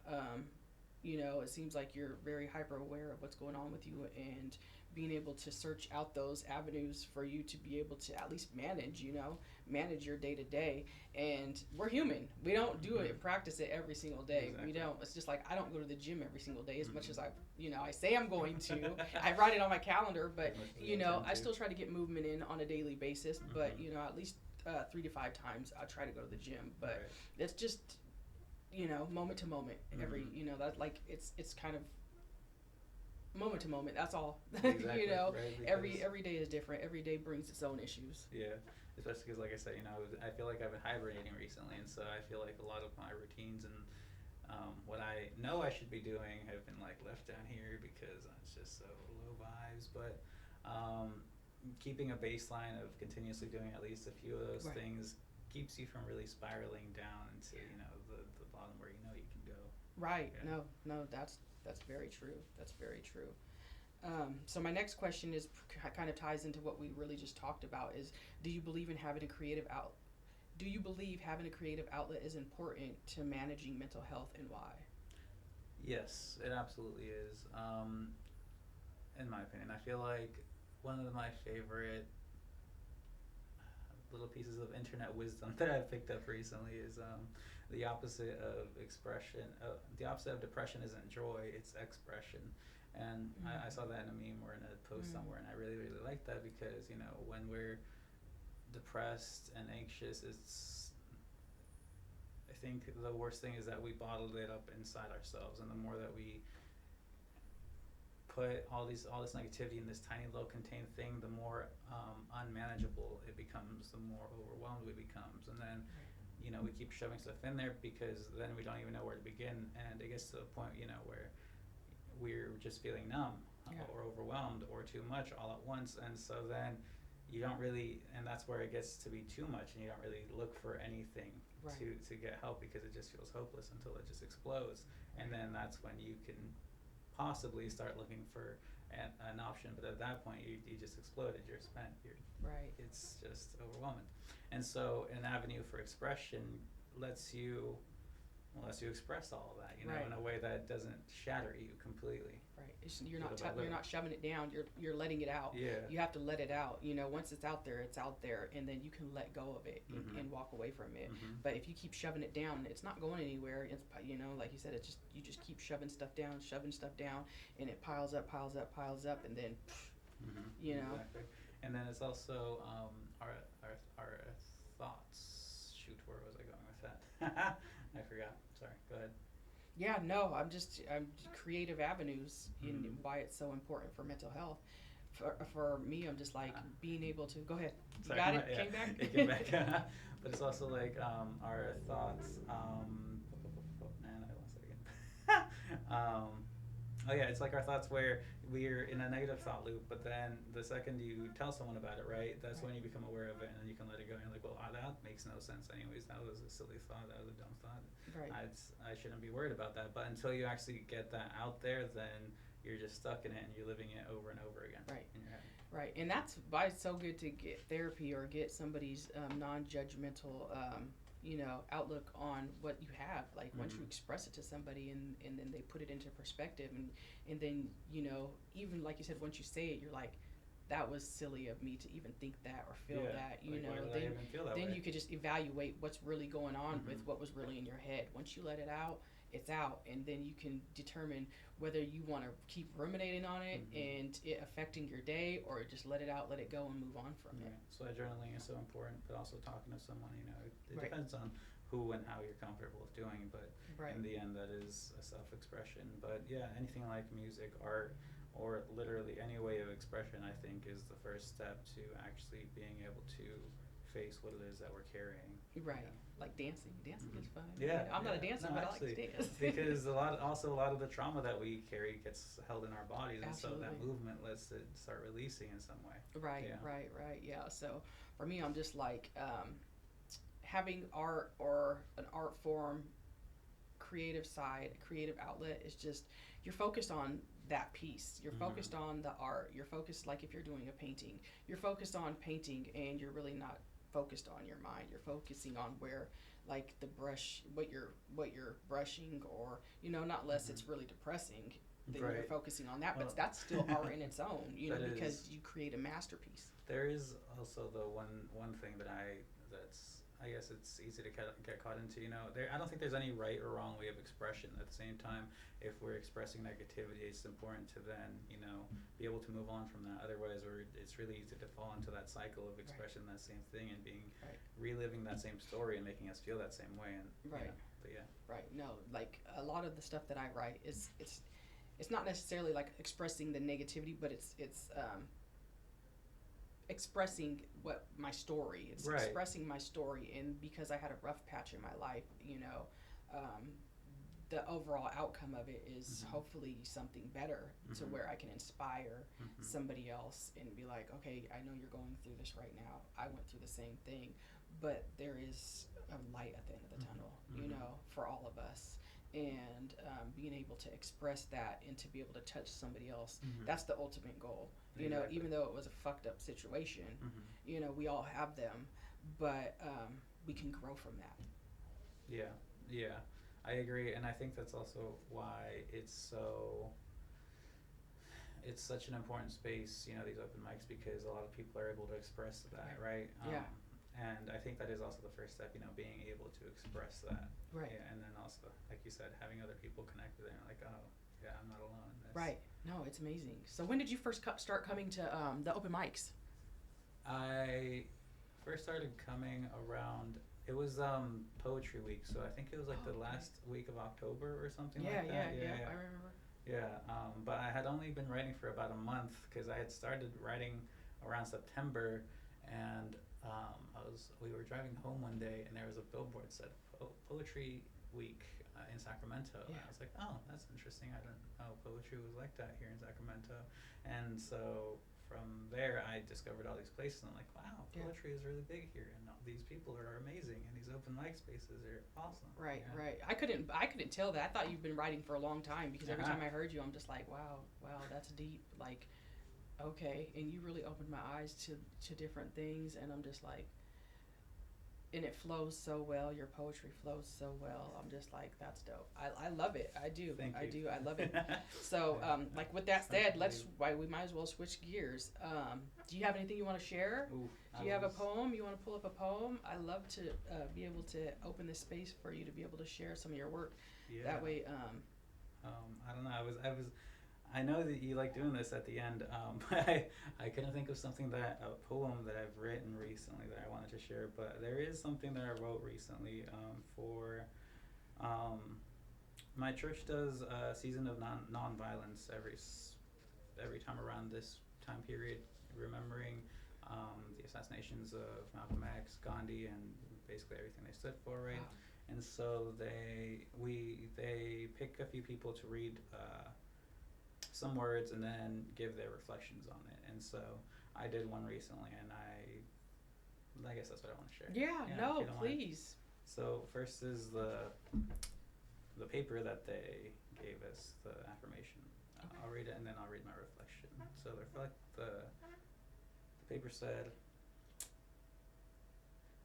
it seems like you're very hyper aware of what's going on with you, and being able to search out those avenues for you to be able to at least manage your day to day. And we're human. We don't do it and practice it every single day. Exactly. We don't. It's just like, I don't go to the gym every single day as much as I say I'm going to. I write it on my calendar, but I still try to get movement in on a daily basis. But at least 3 to 5 times I try to go to the gym. But it's just moment to moment. Every that, like, it's kind of moment to moment. That's all. Exactly, right, every day is different. Every day brings its own issues. Yeah, especially because, like I said, I feel like I've been hibernating recently, and so I feel like a lot of my routines and what I know I should be doing have been like left down here because it's just so low vibes. But keeping a baseline of continuously doing at least a few of those things keeps you from really spiraling down into the bottom where you can go. Right. Yeah. No, that's very true. That's very true. So my next question is kind of ties into what we really just talked about. Is, do you believe having a creative outlet is important to managing mental health, and why? Yes, it absolutely is. In my opinion, I feel like one of my favorite little pieces of internet wisdom that I've picked up recently is the opposite of the opposite of depression isn't joy, it's expression. And I saw that in a meme or in a post somewhere, and I really, really like that because, when we're depressed and anxious, I think the worst thing is that we bottled it up inside ourselves, and the more that we put all this negativity in this tiny little contained thing, the more unmanageable it becomes, the more overwhelmed we becomes, and then we keep shoving stuff in there because then we don't even know where to begin, and it gets to a point where we're just feeling numb or overwhelmed or too much all at once, and so then you don't really, and that's where it gets to be too much, and you don't really look for anything to get help because it just feels hopeless until it just explodes, and then that's when you can possibly start looking for an option, but at that point you just exploded, you're spent, it's just overwhelming. And so an avenue for expression lets you unless you express all of that, you know, Right. in a way that doesn't shatter you completely. Right. You're Little not by you're little. not shoving it down. You're letting it out. Yeah. You have to let it out. You know, once it's out there, and then you can let go of it and walk away from it. But if you keep shoving it down, it's not going anywhere. It's, you know, like you said, it's just you just keep shoving stuff down, and it piles up, and then, you know. Exactly. And then it's also our thoughts. Shoot, where was I going with that? I forgot. Sorry. Go ahead. Yeah, no, I'm creative avenues in why it's so important for mental health. For me, I'm just like being able to go ahead. You Sorry, got it? yeah, Came back? it came back. But it's also like our thoughts. Man, I lost it again. Oh yeah, it's like our thoughts where we're in a negative thought loop, but then the second you tell someone about it, right, that's when you become aware of it, and then you can let it go. And you're like, well, that makes no sense anyways. That was a silly thought. That was a dumb thought. Right. I shouldn't be worried about that. But until you actually get that out there, then you're just stuck in it, and you're living it over and over again. Right. In your head. Right, and that's why it's so good to get therapy or get somebody's non-judgmental, you know, outlook on what you have. Like once you express it to somebody, and then they put it into perspective, and then, you know, even like you said, once you say it, you're like, that was silly of me to even think that or feel that. You like, know, why did I even feel that then way? you could just evaluate what's really going on with what was really in your head. Once you let it out, it's out, and then you can determine whether you want to keep ruminating on it and it affecting your day, or just let it out, let it go, and move on from it. So journaling is so important, but also talking to someone, you know, it depends on who and how you're comfortable with doing, but in the end, that is a self-expression. But yeah, anything like music, art, or literally any way of expression, I think, is the first step to actually being able to face what it is that we're carrying. Right. Like dancing. Dancing is fun. Yeah. I'm not a dancer, but actually, I like to dance. Because a lot of the trauma that we carry gets held in our bodies, and Absolutely. so that movement lets it start releasing in some way. Right. Yeah. So for me, I'm just like having art or an art form, creative side, creative outlet is just, you're focused on that piece. You're focused on the art. You're focused, like if you're doing a painting, you're focused on painting, and you're really not focused on your mind. You're focusing on where, like the brush, what you're brushing, or, you know, not less it's really depressing, then you're focusing on that. But that's still art in its own, you know, because you create a masterpiece. There is also the one thing that I guess it's easy to get caught into, you know. I don't think there's any right or wrong way of expression. At the same time, if we're expressing negativity, it's important to then, you know, be able to move on from that. Otherwise, it's really easy to fall into that cycle of expressing that same thing and being reliving that same story and making us feel that same way. And you know, but yeah. Right. No, like a lot of the stuff that I write is it's not necessarily like expressing the negativity, but it's expressing what my story. It's expressing my story, and because I had a rough patch in my life, you know, the overall outcome of it is hopefully something better to where I can inspire somebody else and be like, okay, I know you're going through this right now. I went through the same thing, but there is a light at the end of the tunnel, you know, for all of us. And being able to express that and to be able to touch somebody else, that's the ultimate goal. You know, even though it was a fucked up situation, you know, we all have them, but we can grow from that. Yeah, I agree, and I think that's also why it's such an important space, you know, these open mics, because a lot of people are able to express that, right? And I think that is also the first step, you know, being able to express that. Right. Yeah, and then also, like you said, having other people connect with it and like, oh, yeah, I'm not alone in this. Right. No, it's amazing. So when did you first start coming to the open mics? I first started coming around, it was Poetry Week, so I think it was like the last week of October or something like that. Yeah, I remember. Yeah, but I had only been writing for about a month, because I had started writing around September, and we were driving home one day, and there was a billboard that said Poetry Week in Sacramento. And I was like, oh, that's interesting. I didn't know poetry was like that here in Sacramento. And so from there, I discovered all these places, and I'm like, wow, poetry is really big here, and these people are amazing, and these open mic spaces are awesome. Right. I couldn't tell that. I thought you've been writing for a long time, because every time I heard you, I'm just like, wow, that's deep. Like, okay, and you really opened my eyes to different things, and I'm just like, and it flows so well. Your poetry flows so well. I'm just like, that's dope. I love it. I do. Thank you. I do. I love it. So, like with that said, we might as well switch gears. Do you have anything you want to share? Ooh, Do you have a poem? You want to pull up a poem? I love to be able to open this space for you to be able to share some of your work. Yeah. That way, I don't know. I know that you like doing this at the end, but I couldn't think of a poem that I've written recently that I wanted to share. But there is something that I wrote recently for my church does a season of nonviolence every time around this time period, remembering the assassinations of Malcolm X, Gandhi, and basically everything they stood for, right? Wow. And so they pick a few people to read some words and then give their reflections on it. And so I did one recently, and I guess that's what I want to share. Yeah, no, please. Mind. So first is the paper that they gave us, the affirmation. Okay. I'll read it, and then I'll read my reflection. So the paper said,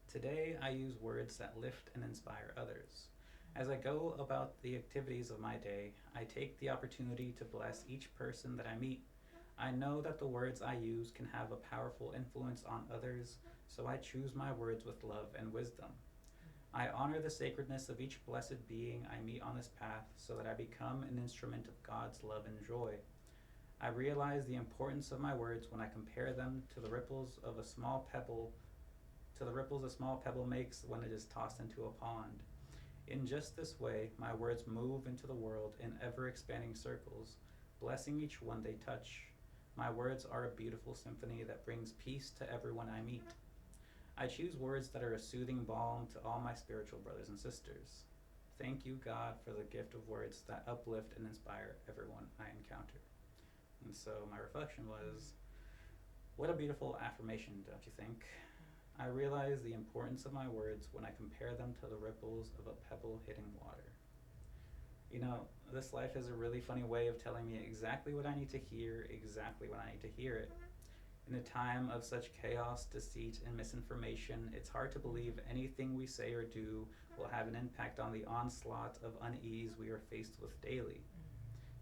"Today I use words that lift and inspire others. As I go about the activities of my day, I take the opportunity to bless each person that I meet. I know that the words I use can have a powerful influence on others, so I choose my words with love and wisdom. I honor the sacredness of each blessed being I meet on this path so that I become an instrument of God's love and joy. I realize the importance of my words when I compare them to the ripples a small pebble makes when it is tossed into a pond. In just this way, my words move into the world in ever-expanding circles, blessing each one they touch. My words are a beautiful symphony that brings peace to everyone I meet. I choose words that are a soothing balm to all my spiritual brothers and sisters. Thank you, God, for the gift of words that uplift and inspire everyone I encounter." And so my reflection was, what a beautiful affirmation, don't you think? I realize the importance of my words when I compare them to the ripples of a pebble hitting water. You know, this life is a really funny way of telling me exactly what I need to hear, exactly when I need to hear it. In a time of such chaos, deceit, and misinformation, it's hard to believe anything we say or do will have an impact on the onslaught of unease we are faced with daily.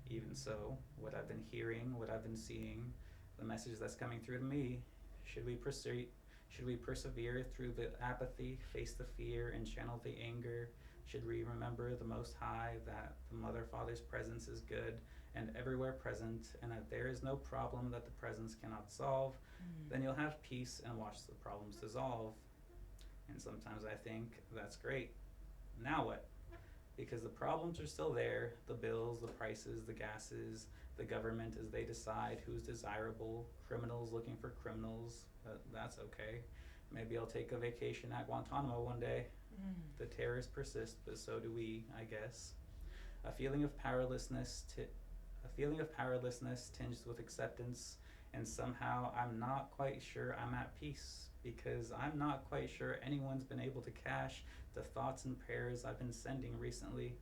Even so, what I've been hearing, what I've been seeing, the message that's coming through to me, should we persevere through the apathy, face the fear, and channel the anger? Should we remember the Most High, that the Mother Father's presence is good and everywhere present, and that there is no problem that the presence cannot solve? Then you'll have peace and watch the problems dissolve. And sometimes I think, that's great. Now what? Because the problems are still there, the bills, the prices, the gases, the government as they decide who's desirable, criminals looking for criminals, that's okay. Maybe I'll take a vacation at Guantanamo one day. The terrors persist, but so do we, I guess. A feeling of powerlessness tinged with acceptance, and somehow I'm not quite sure I'm at peace, because I'm not quite sure anyone's been able to cash the thoughts and prayers I've been sending recently.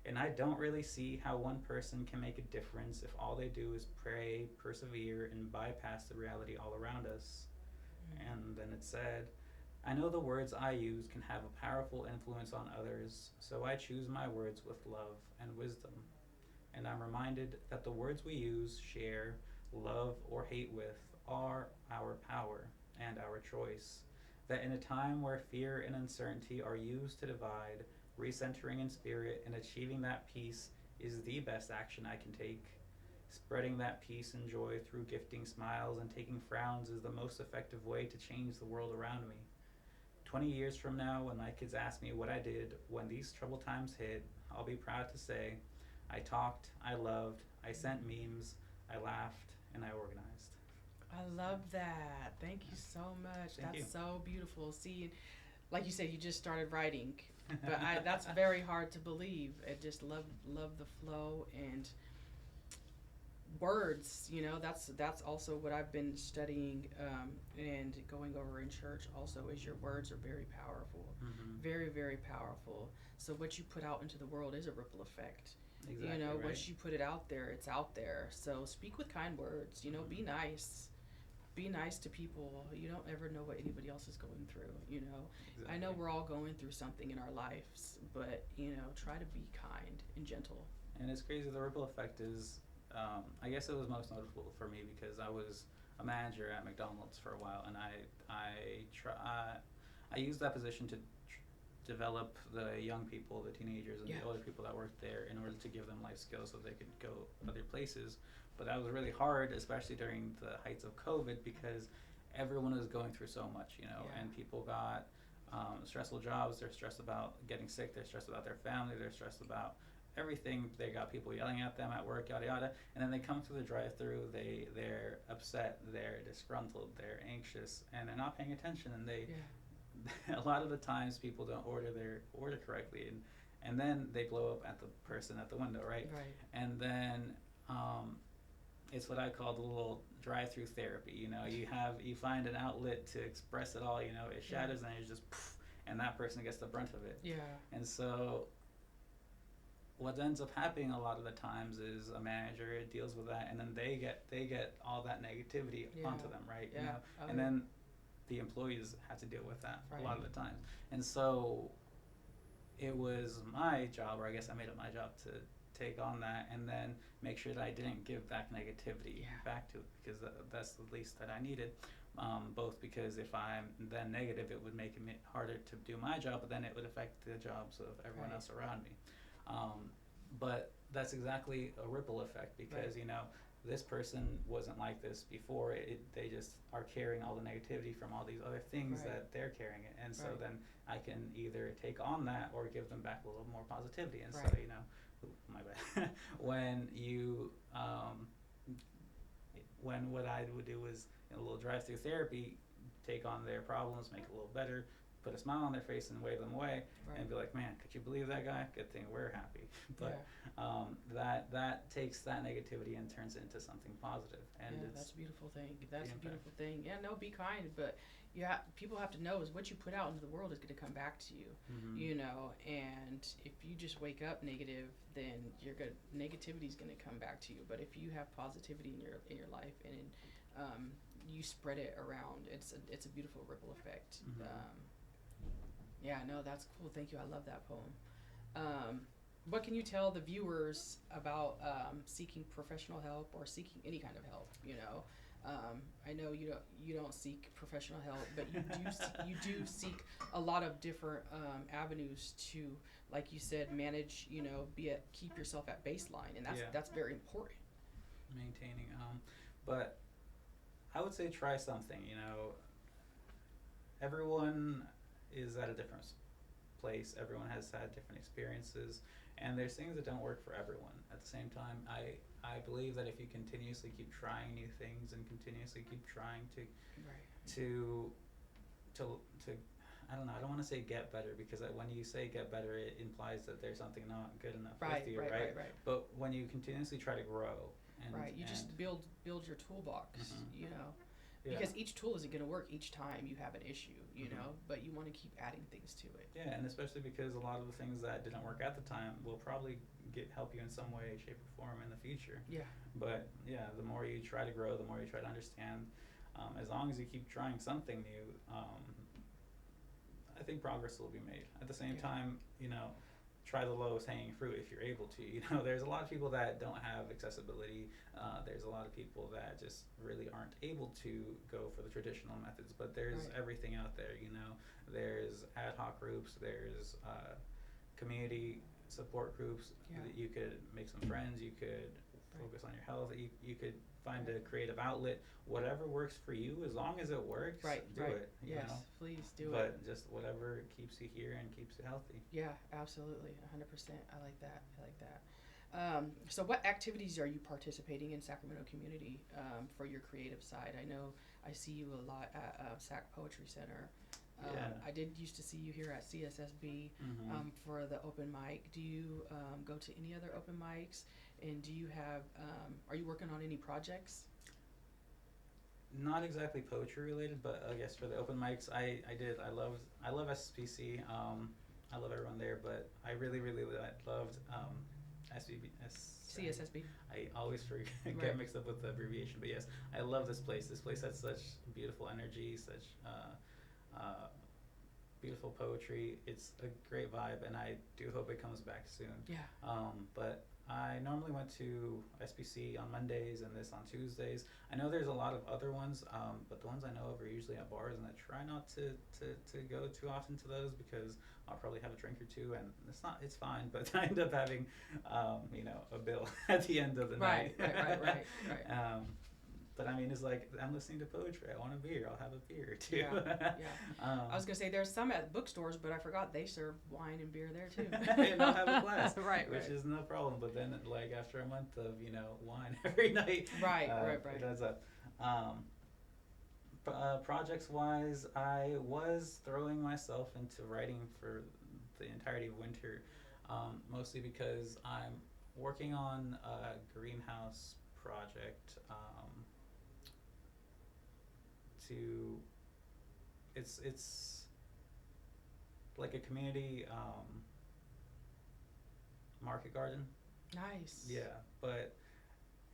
And I don't really see how one person can make a difference if all they do is pray, persevere, and bypass the reality all around us. And then it said, I know the words I use can have a powerful influence on others, so I choose my words with love and wisdom. And I'm reminded that the words we use, share, love, or hate with are our power and our choice. That in a time where fear and uncertainty are used to divide, recentering in spirit and achieving that peace is the best action I can take. Spreading that peace and joy through gifting smiles and taking frowns is the most effective way to change the world around me. 20 years from now, when my kids ask me what I did when these troubled times hit, I'll be proud to say, I talked, I loved, I sent memes, I laughed, and I organized. I love that. Thank you so much. Thank you. That's so beautiful. See, like you said, you just started writing, but that's very hard to believe. I just love the flow and words. You know, that's also what I've been studying and going over in church. Also, is your words are very powerful, very, very powerful. So what you put out into the world is a ripple effect. Exactly, you know, right. Once you put it out there, it's out there. So speak with kind words. You know, be nice. be nice to people. You don't ever know what anybody else is going through, you know. Exactly. I know we're all going through something in our lives, but, you know, try to be kind and gentle. And it's crazy. The ripple effect is, I guess it was most notable for me because I was a manager at McDonald's for a while, and I used that position to develop the young people, the teenagers, and Yeah. the older people that worked there in order to give them life skills so they could go other places. But that was really hard, especially during the heights of COVID, because everyone was going through so much, you know, Yeah. and people got stressful jobs. They're stressed about getting sick. They're stressed about their family. They're stressed about everything. They got people yelling at them at work, yada yada. And then they come through the drive-through. They're upset. They're disgruntled. They're anxious, and they're not paying attention. And they Yeah. a lot of the times people don't order their order correctly, and then they blow up at the person at the window, right? Right. And then it's what I call the little drive-through therapy. You know, you find an outlet to express it all. You know, it shatters and it's just poof, and that person gets the brunt of it. Yeah. And so what ends up happening a lot of the times is a manager deals with that, and then they get all that negativity Yeah. onto them, right? Yeah. You know, Oh, and yeah. then the employees have to deal with that a lot of Right. the times. And so it was my job, or I guess I made it my job to take on that and then make sure that I didn't give back negativity Yeah. back to it, because that's the least that I needed. Both because if I'm then negative, it would make it harder to do my job, but then it would affect the jobs of everyone Right. else around me. But that's exactly a ripple effect, because Right. you know, this person wasn't like this before. They just are carrying all the negativity from all these other things Right. that they're carrying it, and so Right. then I can either take on that or give them back a little more positivity. And so, Right. you know, my bad. When what I would do is a little drive-through therapy, take on their problems, make it a little better, put a smile on their face and wave them away, Right. and be like, man, could you believe that guy? Good thing we're happy. But Yeah. that takes that negativity and turns it into something positive. And Yeah, it's that's a beautiful thing. That's a impact. beautiful thing. Yeah, no, be kind, but people have to know is what you put out into the world is going to come back to you. Mhm. You know, and if you just wake up negative, then negativity is going to come back to you. But if you have positivity in your life and you spread it around, it's a beautiful ripple effect. Mhm. Yeah, no, that's cool. Thank you. I love that poem. What can you tell the viewers about seeking professional help or seeking any kind of help? You know, I know you don't seek professional help, but you do seek a lot of different avenues to, like you said, manage. You know, keep yourself at baseline, and Yeah. that's very important. Maintaining. But I would say try something. You know, everyone is at a different place. Everyone has had different experiences, and there's things that don't work for everyone. At the same time, I believe that if you continuously keep trying new things and continuously keep trying to I don't know, I don't want to say get better, because when you say get better, it implies that there's something not good enough with you, right? But when you continuously try to grow and just build your toolbox. Mhm. You know, Yeah. because each tool isn't going to work each time you have an issue. You Mhm. know, but you want to keep adding things to it. Yeah, and especially because a lot of the things that didn't work at the time will probably help you in some way, shape, or form in the future. Yeah. But yeah, the more you try to grow, the more you try to understand. As long as you keep trying something new, I think progress will be made. At the same Yeah. time, you know, try the lowest hanging fruit if you're able to. You know, there's a lot of people that don't have accessibility. There's a lot of people that just really aren't able to go for the traditional methods. But there's Right. everything out there. You know, there's ad hoc groups. There's community support groups. Yeah. That you could make some friends. You could focus on your health. You could find a Right. creative outlet. Whatever works for you, as long as it works, do it. You Yes, know? please do it. But just whatever keeps you here and keeps you healthy. Yeah, absolutely, 100%. I like that. So, what activities are you participating in Sacramento community for your creative side? I know I see you a lot at Sac Poetry Center. Yeah. I did used to see you here at CSSB Mhm. for the open mic. Do you go to any other open mics? And do you have? Are you working on any projects? Not exactly poetry related, but I guess for the open mics, I love SPC. I love everyone there, but I really loved CSSB. I always forget, Right. get mixed up with the abbreviation, but yes, I love this place. This place has such beautiful energy, such beautiful poetry. It's a great vibe, and I do hope it comes back soon. Yeah. But I normally went to SBC on Mondays and this on Tuesdays. I know there's a lot of other ones, but the ones I know of are usually at bars, and I try not to go too often to those because I'll probably have a drink or two, and it's fine, but I end up having, a bill at the end of the night. Right. But I mean, it's like, I'm listening to poetry. I want a beer. I'll have a beer or two. Yeah. I was gonna say there's some at bookstores, but I forgot they serve wine and beer there too. And I'll have a glass, right. Which is no problem. But then, like, after a month of wine every night, Right. it adds up. Projects wise, I was throwing myself into writing for the entirety of winter, mostly because I'm working on a greenhouse project. It's like a community market garden. Nice. Yeah, but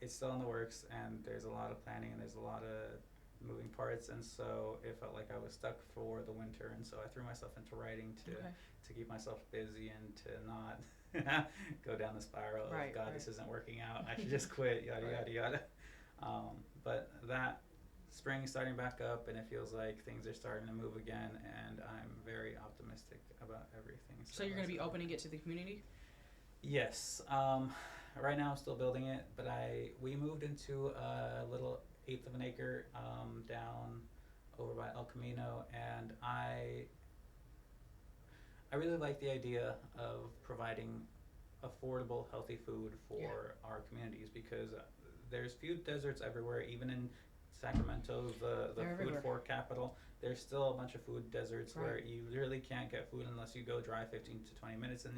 it's still in the works, and there's a lot of planning, and there's a lot of moving parts, and so it felt like I was stuck for the winter, and so I threw myself into writing to keep myself busy and to not go down the spiral of God, this isn't working out, I should just quit, yada. But that spring starting back up, and it feels like things are starting to move again, and I'm very optimistic about everything. So you're going to be opening it to the community? Yes. Right now I'm still building it, but we moved into a little 1/8 of an acre down over by El Camino, and I really like the idea of providing affordable, healthy food for our communities, because there's food deserts everywhere, even in Sacramento, the food fork capital. There's still a bunch of food deserts where you really can't get food unless you go drive 15 to 20 minutes, and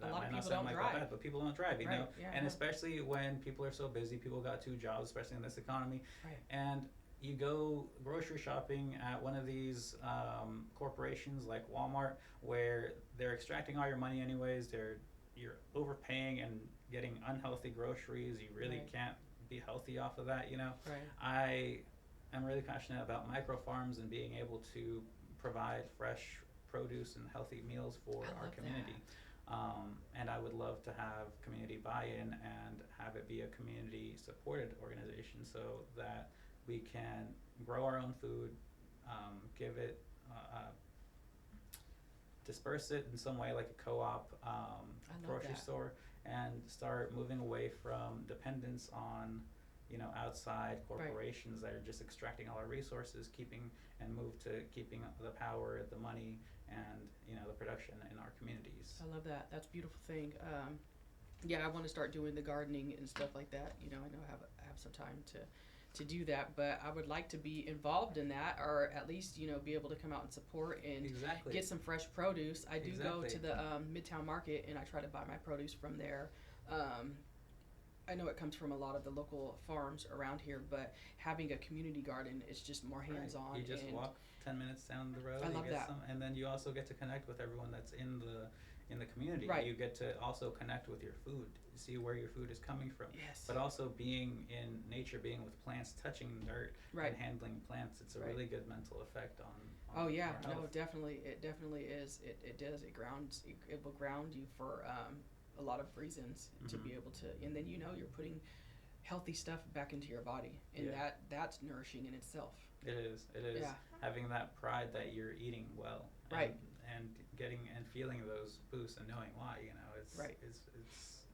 that might not sound like that bad, but people don't drive, and especially when people are so busy, people got 2 jobs, especially in this economy, and you go grocery shopping at one of these corporations like Walmart, where they're extracting all your money anyways. You're overpaying and getting unhealthy groceries. You really can't be healthy off of that. I am really passionate about micro farms and being able to provide fresh produce and healthy meals for our community. And I would love to have community buy-in and have it be a community supported organization, so that we can grow our own food, give it, disperse it in some way like a co-op, grocery store, and start moving away from dependence on outside corporations that are just extracting all our resources, and move to keeping the power, the money, and the production in our communities. I love that. That's a beautiful thing. I want to start doing the gardening and stuff like that. I know I have some time to do that, but I would like to be involved in that, or at least be able to come out and support and get some fresh produce. I do go to the Midtown Market, and I try to buy my produce from there. I know it comes from a lot of the local farms around here, but having a community garden is just more hands-on. You just walk 10 minutes down the road. I love that. And then you also get to connect with everyone that's in the community. You get to also connect with your food, see where your food is coming from. Yes. But also being in nature, being with plants, touching dirt, and handling plants. It's a really good mental effect on our health. No, definitely. It definitely is. It does. It will ground you for a lot of reasons to be able to, and then you're putting healthy stuff back into your body, and that's nourishing in itself. It is. Yeah. Having that pride that you're eating well, and getting and feeling those boosts and knowing why, it's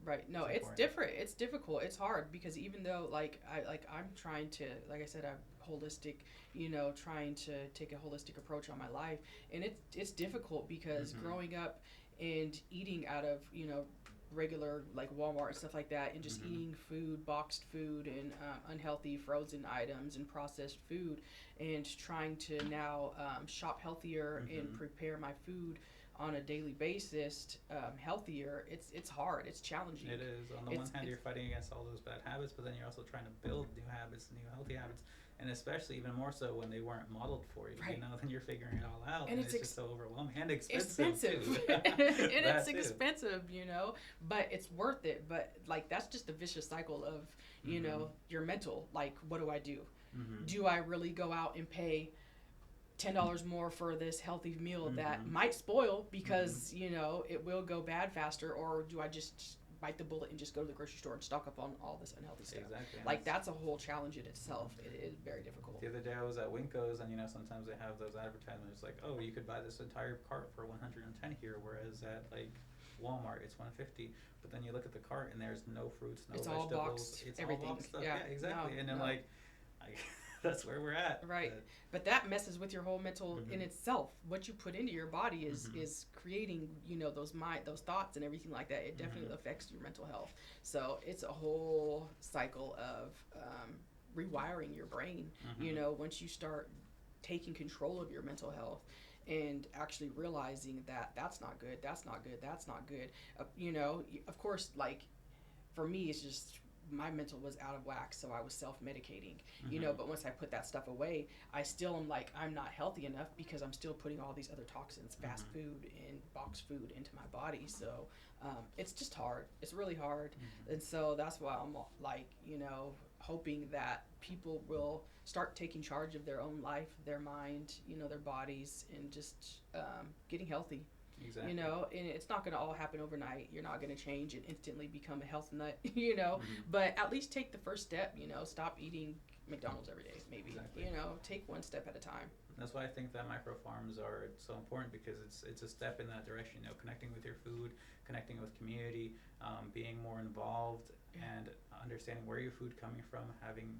right. No, it's different. It's difficult. It's hard, because even though I'm trying to, like I said, I'm holistic, trying to take a holistic approach on my life, and it's difficult because growing up and eating out of regular like Walmart and stuff like that, and just eating food, boxed food, and unhealthy frozen items and processed food, and trying to now shop healthier and prepare my food on a daily basis healthier. It's hard. It's challenging. It is. On the one hand, you're fighting against all those bad habits, but then you're also trying to build new habits, new healthy habits, and especially even more so when they weren't modeled for you. Right. You know, then you're figuring it all out, And and it's it's just so overwhelming and expensive. expensive. Too. And That it's too. expensive, you know, but it's worth it. But like that's just a vicious cycle of, you know, your mental. Like, what do I do? Do I really go out and pay $10 more for this healthy meal that might spoil because you know it will go bad faster, or do I just bite the bullet and just go to the grocery store and stock up on all this unhealthy stuff? Exactly. Like that's a whole challenge in itself. It is very difficult. The other day I was at Winco's, and you know sometimes they have those advertisements like, oh, you could buy this entire cart for 110 here, whereas at like Walmart it's 150. But then you look at the cart and there's no fruits, no It's vegetables, all boxed, it's everything. all boxed stuff. Yeah, Exactly. no, And then no. like, that's where we're at. Right. But that messes with your whole mental in itself. What you put into your body is creating, you know, those thoughts and everything like that. It definitely affects your mental health. So it's a whole cycle of rewiring your brain. You know, once you start taking control of your mental health and actually realizing that that's not good, that's not good, that's not good. You know, of course, like for me, it's just my mental was out of whack, so I was self-medicating, you know, but once I put that stuff away, I still am like, I'm not healthy enough because I'm still putting all these other toxins, fast food and boxed food into my body. So it's just hard. It's really hard. And so that's why I'm like, you know, hoping that people will start taking charge of their own life, their mind, you know, their bodies, and just getting healthy. Exactly. You know, and it's not going to all happen overnight. You're not going to change and instantly become a health nut, you know, but at least take the first step, you know, stop eating McDonald's every day, maybe, Exactly. you know, take one step at a time. That's why I think that micro farms are so important, because it's a step in that direction, you know, connecting with your food, connecting with community, being more involved, and understanding where your food coming from, having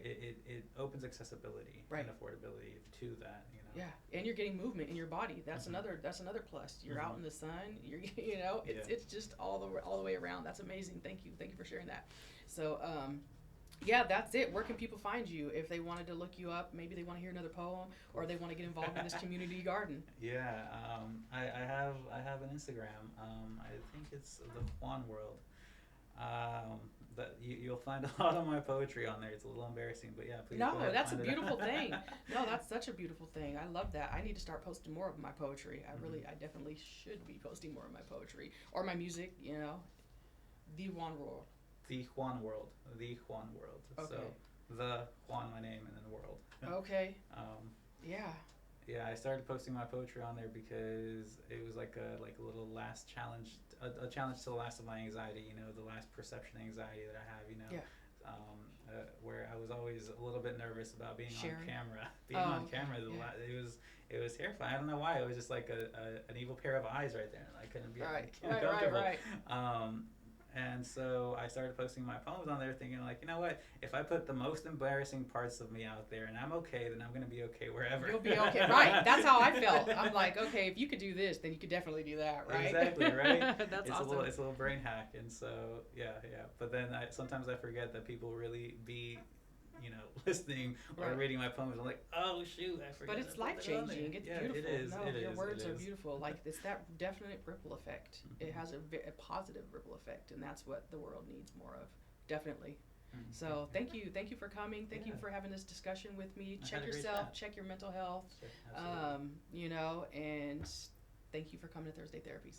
it opens accessibility and affordability to that, you know. Yeah, and you're getting movement in your body. That's another plus. You're out in the sun. You're you know, it's just all the way around. That's amazing. Thank you for sharing that. So yeah, that's it. Where can people find you if they wanted to look you up? Maybe they want to hear another poem, or they want to get involved in this community garden. Yeah, I have an Instagram. I think it's the Juan World. That you'll find a lot of my poetry on there. It's a little embarrassing, but yeah, please. No, go ahead, that's a find beautiful it. thing. No, that's such a beautiful thing. I love that. I need to start posting more of my poetry. I definitely should be posting more of my poetry or my music. You know, the Juan World. The Juan World. The Juan World. Okay. So the Juan, my name, and then world. Okay. Yeah. Yeah, I started posting my poetry on there because it was like a little last challenge, a challenge to the last of my anxiety, you know, the last perception anxiety that I have, you know. Yeah. Where I was always a little bit nervous about being Sharing. on camera. Being on camera, it was terrifying. I don't know why. It was just like an evil pair of eyes right there, and I couldn't be comfortable. Right. And so I started posting my poems on there, thinking like, you know what? If I put the most embarrassing parts of me out there, and I'm okay, then I'm gonna be okay wherever. You'll be okay, right? That's how I felt. I'm like, okay, if you could do this, then you could definitely do that, right? Exactly, right? That's it's awesome. It's a little brain hack, and so yeah. But then sometimes I forget that people really be, you know, listening or reading my poems. I'm like, oh shoot, I forgot. But it's life changing. It's beautiful. It is. No, Your words are beautiful. Like it's that definite ripple effect. It has a positive ripple effect, and that's what the world needs more of. Definitely. So thank you for coming. Thank you for having this discussion with me. Check yourself. Check your mental health. Sure, you know, and thank you for coming to Thursday Therapies.